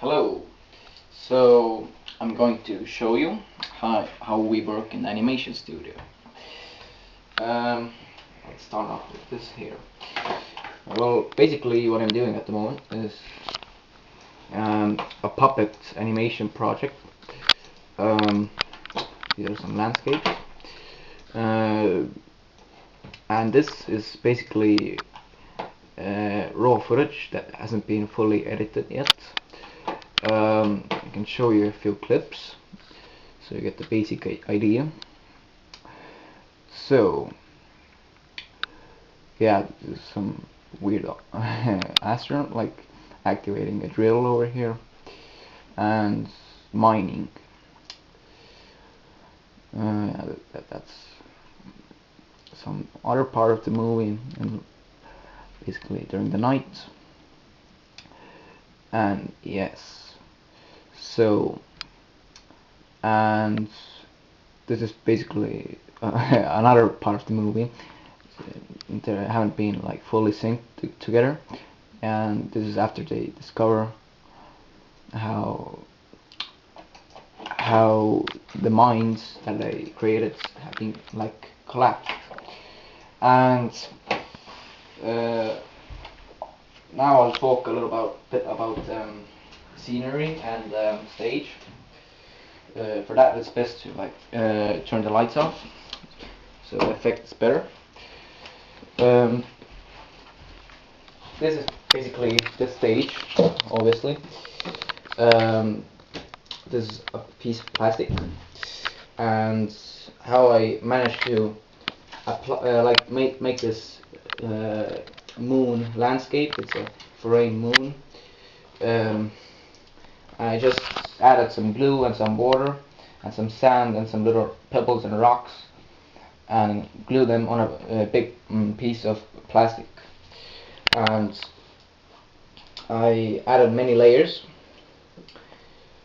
Hello. So I'm going to show you how we work in the animation studio. Let's start off with this here. Well, basically what I'm doing at the moment is a puppet animation project. These are some landscapes. And this is basically raw footage that hasn't been fully edited yet. I can show you a few clips so you get the basic idea. So yeah, there's some weird astronaut like activating a drill over here and mining. That's some other part of the movie, and basically during the night. And yes, so and this is basically another part of the movie. They haven't been like fully synced together, and this is after they discover how the minds that they created have been like collapsed. And now I'll talk a little bit about scenery and stage. For that, it's best to like turn the lights off, so the effect is better. This is basically the stage, obviously. This is a piece of plastic, and how I managed to like make this moon landscape. It's a foreign moon. I just added some glue and some water and some sand and some little pebbles and rocks and glued them on a big piece of plastic. And I added many layers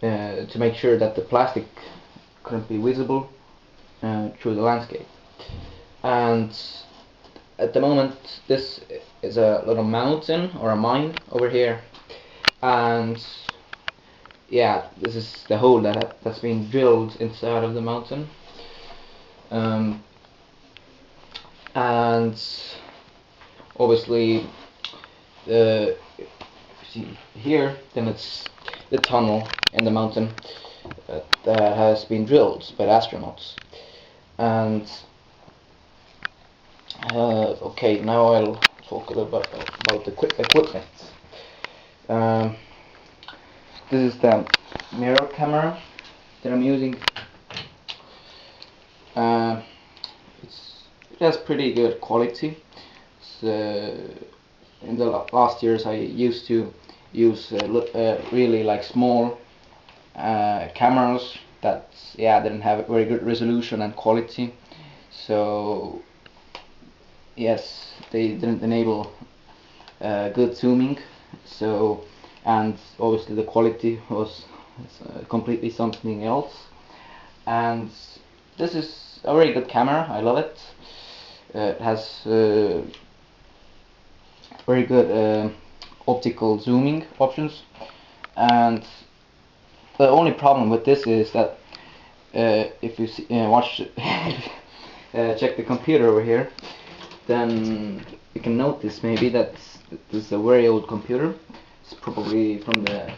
to make sure that the plastic couldn't be visible through the landscape. And at the moment, this is a little mountain or a mine over here, and yeah, this is the hole that's been drilled inside of the mountain. And obviously, if you see here, then it's the tunnel in the mountain that has been drilled by the astronauts. And okay, now I'll talk a little bit about the equipment. This is the mirror camera that I'm using. It has pretty good quality. In the last years I used to use really like small cameras that didn't have very good resolution and quality, so yes, they didn't enable good zooming. So, and obviously the quality was completely something else. And this is a very good camera. I love it. It has very good optical zooming options, and the only problem with this is that if you check the computer over here, then you can notice maybe that this is a very old computer. It's probably from the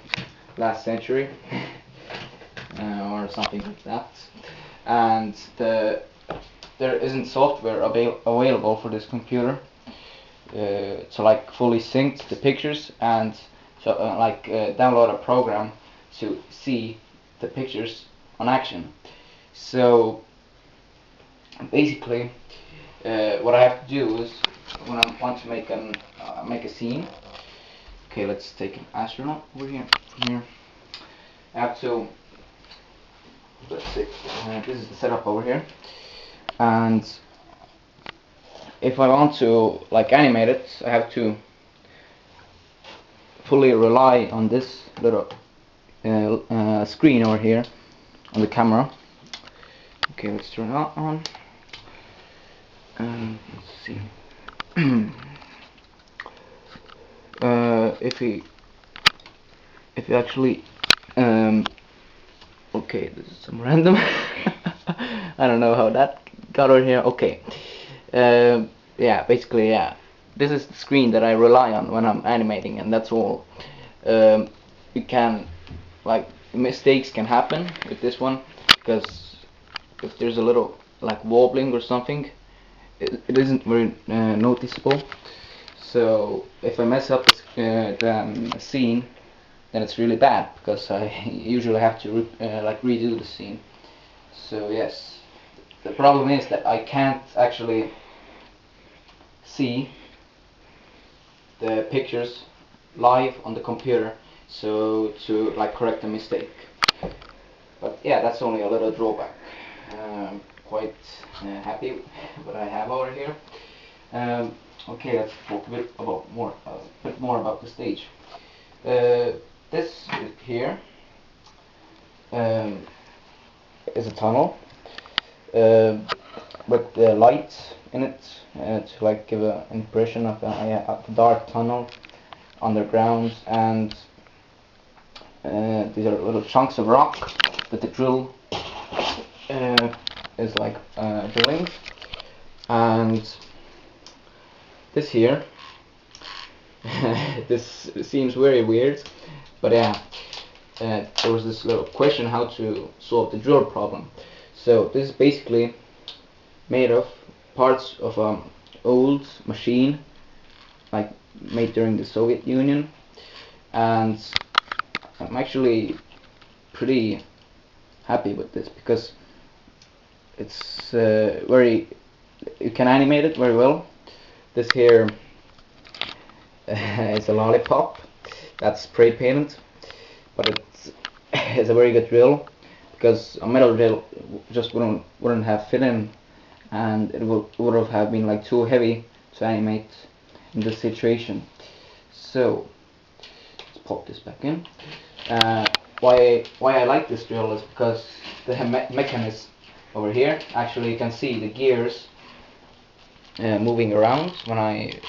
last century or something like that, and there isn't software available for this computer to like fully sync the pictures and so download a program to see the pictures on action. So basically what I have to do is, when I want to make a scene, okay, let's take an astronaut over here. From here I have to, let's see, this is the setup over here, and if I want to like animate it, I have to fully rely on this little screen over here on the camera. Okay, let's turn it on. Let's see. If we if you actually okay, this is some random I don't know how that got over here. Okay, yeah, basically, yeah, this is the screen that I rely on when I'm animating, and that's all. You can, like, mistakes can happen with this one, because if there's a little like wobbling or something, it isn't very noticeable. So if I mess up the scene, then it's really bad, because I usually have to like redo the scene. So yes, the problem is that I can't actually see the pictures live on the computer, so to like correct a mistake. But yeah, that's only a little drawback. Quite happy with what I have over here. Okay, let's talk a bit more about the stage. This here is a tunnel with lights in it to like give an impression of a dark tunnel underground, and these are little chunks of rock that the drill is like drilling. And this here this seems very weird, but yeah, there was this little question how to solve the drill problem. So this is basically made of parts of an old machine, like made during the Soviet Union, and I'm actually pretty happy with this, because it's you can animate it very well. This here is a lollipop that's spray painted, but it's a very good drill, because a metal drill just wouldn't have fit in, and it would have been like too heavy to animate in this situation. So let's pop this back in. Why I like this drill is because the mechanism over here, actually you can see the gears moving around when I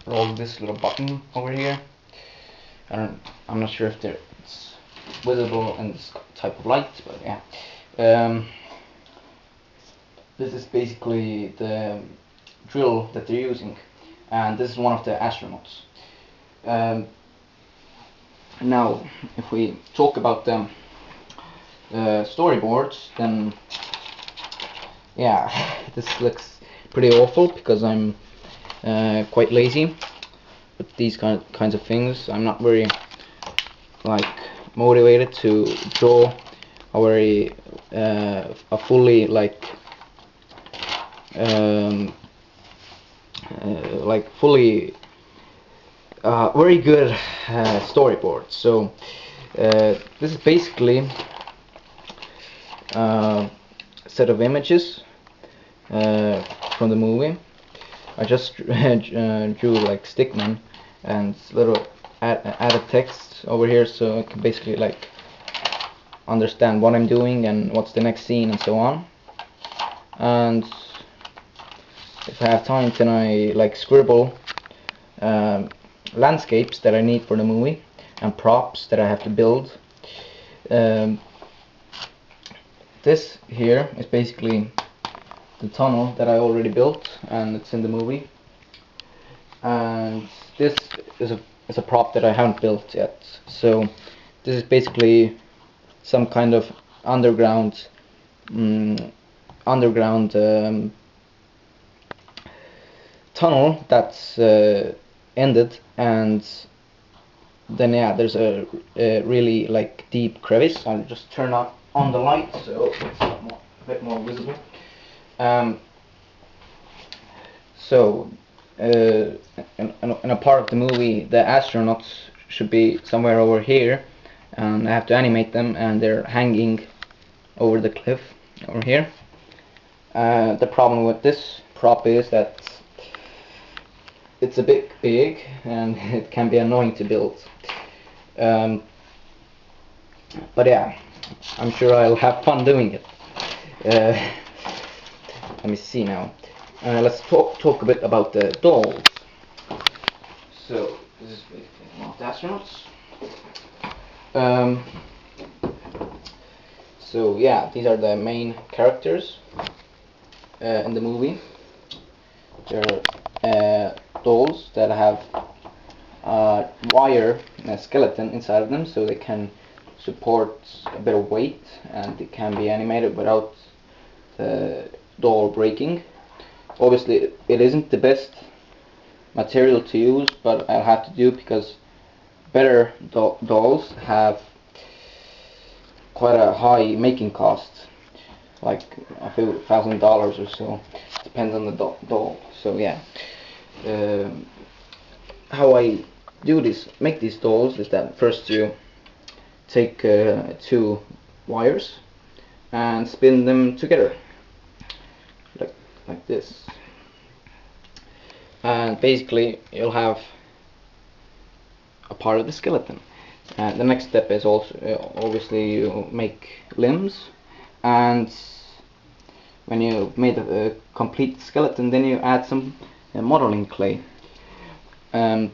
roll this little button over here. I'm not sure if it's visible in this type of light, but yeah. This is basically the drill that they're using, and this is one of the astronauts. Now, if we talk about the storyboards, then yeah, this looks pretty awful, because I'm quite lazy with these kinds of things. I'm not very like motivated to draw a very a fully like fully very good storyboard. So this is basically a set of images from the movie. I just drew like stickman and little added text over here, so I can basically like understand what I'm doing and what's the next scene and so on. And if I have time, then I like scribble landscapes that I need for the movie and props that I have to build. This here is basically the tunnel that I already built, and it's in the movie. And this is a prop that I haven't built yet. So this is basically some kind of underground tunnel that's ended, and then yeah, there's a really like deep crevice. I'll just turn on the light so it's a bit more visible. So in a part of the movie, the astronauts should be somewhere over here, and I have to animate them, and they're hanging over the cliff over here. The problem with this prop is that it's a bit big and it can be annoying to build. But yeah, I'm sure I'll have fun doing it. Let me see now. Let's talk a bit about the dolls. So this is basically one of the astronauts. Um, so yeah, these are the main characters in the movie. They're dolls that have wire and a skeleton inside of them, so they can support a bit of weight, and it can be animated without the doll breaking. Obviously, it isn't the best material to use, but I'll have to do it because better dolls have quite a high making cost, like a few $1,000 or so. Depends on the doll. So yeah, how I make these dolls is that first you take two wires and spin them together, like this, and basically you'll have a part of the skeleton. The next step is also obviously you make limbs, and when you made a complete skeleton, then you add some modeling clay. And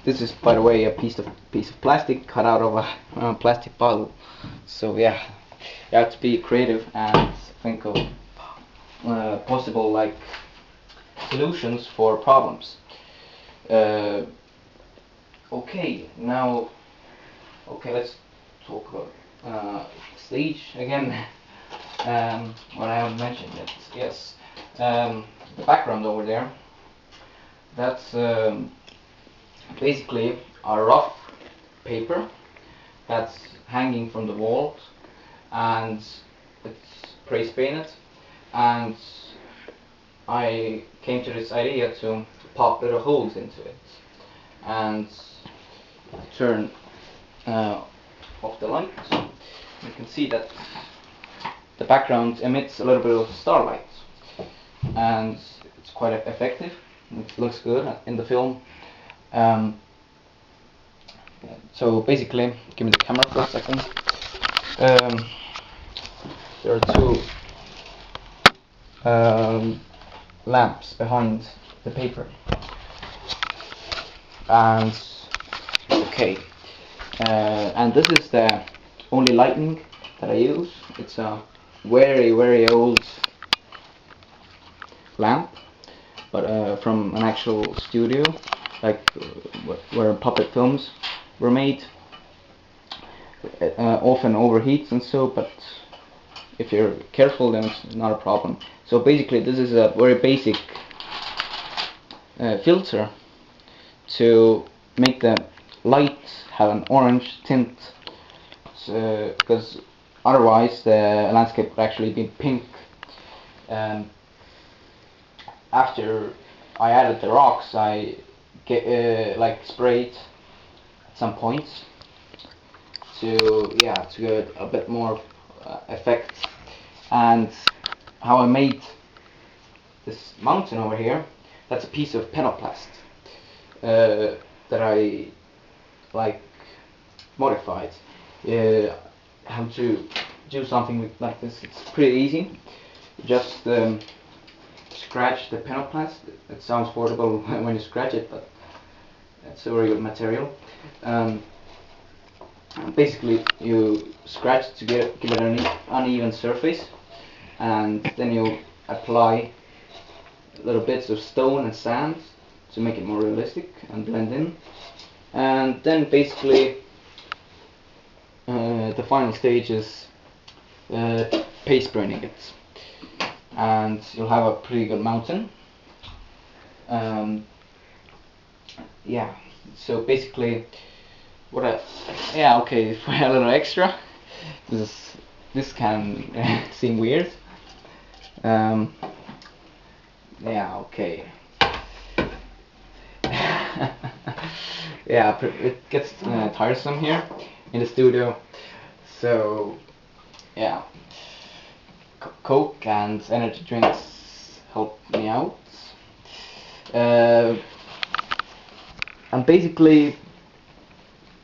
this is, by the way, a piece of plastic cut out of a plastic bottle. So yeah, you have to be creative and think of possible like solutions for problems. Okay, let's talk about stage again. What I haven't mentioned yet. Yes, the background over there. That's basically a rough paper that's hanging from the wall, and it's spray painted. And I came to this idea to pop little holes into it and turn off the light. You can see that the background emits a little bit of starlight, and it's quite effective. It looks good in the film. So basically, give me the camera for a second. There are two lamps behind the paper, and okay, and this is the only lighting that I use. It's a very old lamp, but from an actual studio, like where puppet films were made. Often overheats and so, but if you're careful, then it's not a problem. So basically, this is a very basic filter to make the light have an orange tint, because otherwise the landscape would actually be pink. After I added the rocks, I like sprayed at some points to get a bit more effect. And how I made this mountain over here, that's a piece of penoplast that I like modified. How to do something like this, it's pretty easy. Just scratch the penoplast. It sounds horrible when you scratch it, but it's a very good material. Basically, you scratch to give it an uneven surface, and then you apply little bits of stone and sand to make it more realistic and blend in. And then basically the final stage is paste burning it, and you'll have a pretty good mountain. Yeah, so basically for a little extra, this can seem weird. Yeah, okay. Yeah, it gets tiresome here in the studio, so yeah, Coke and energy drinks help me out. And basically,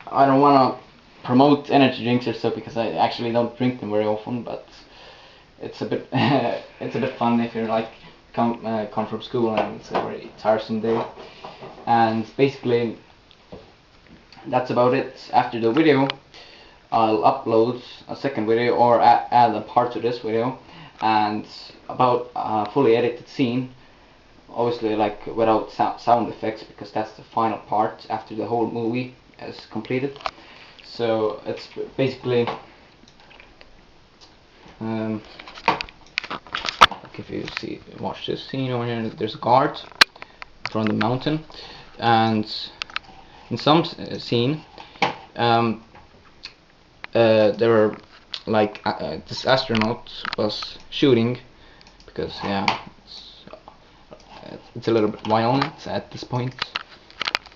I don't want to promote energy drinks or so, because I actually don't drink them very often, but it's a bit fun if you're like come from school and it's a very tiresome day. And basically that's about it. After the video, I'll upload a second video or add a part to this video, and about a fully edited scene, obviously like without sound effects, because that's the final part after the whole movie is completed. So it's basically like if you watch this scene over here, there's a guard from the mountain, and in some scene there were like this astronaut was shooting, because yeah, it's a little bit violent at this point,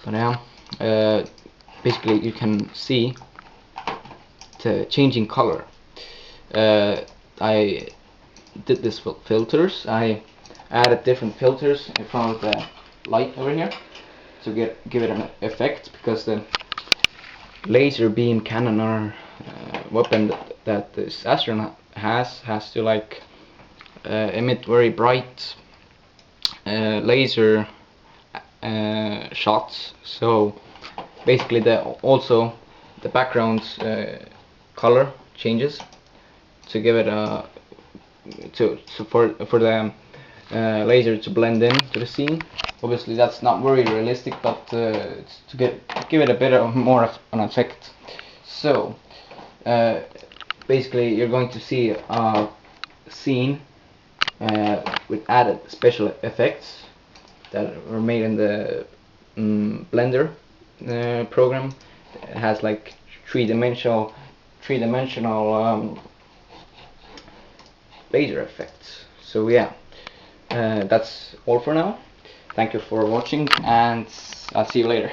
but yeah, basically you can see the changing color. I did this with filters. I added different filters in front of the light over here to give it an effect, because the laser beam cannon or weapon that this astronaut has to like emit very bright laser shots. So basically also the background color changes to give it a for the laser to blend in to the scene. Obviously that's not very realistic, but it's to give it a bit of more of an effect. So basically you're going to see a scene with added special effects that were made in the Blender program. It has like three-dimensional laser effects. So yeah, that's all for now. Thank you for watching, and I'll see you later.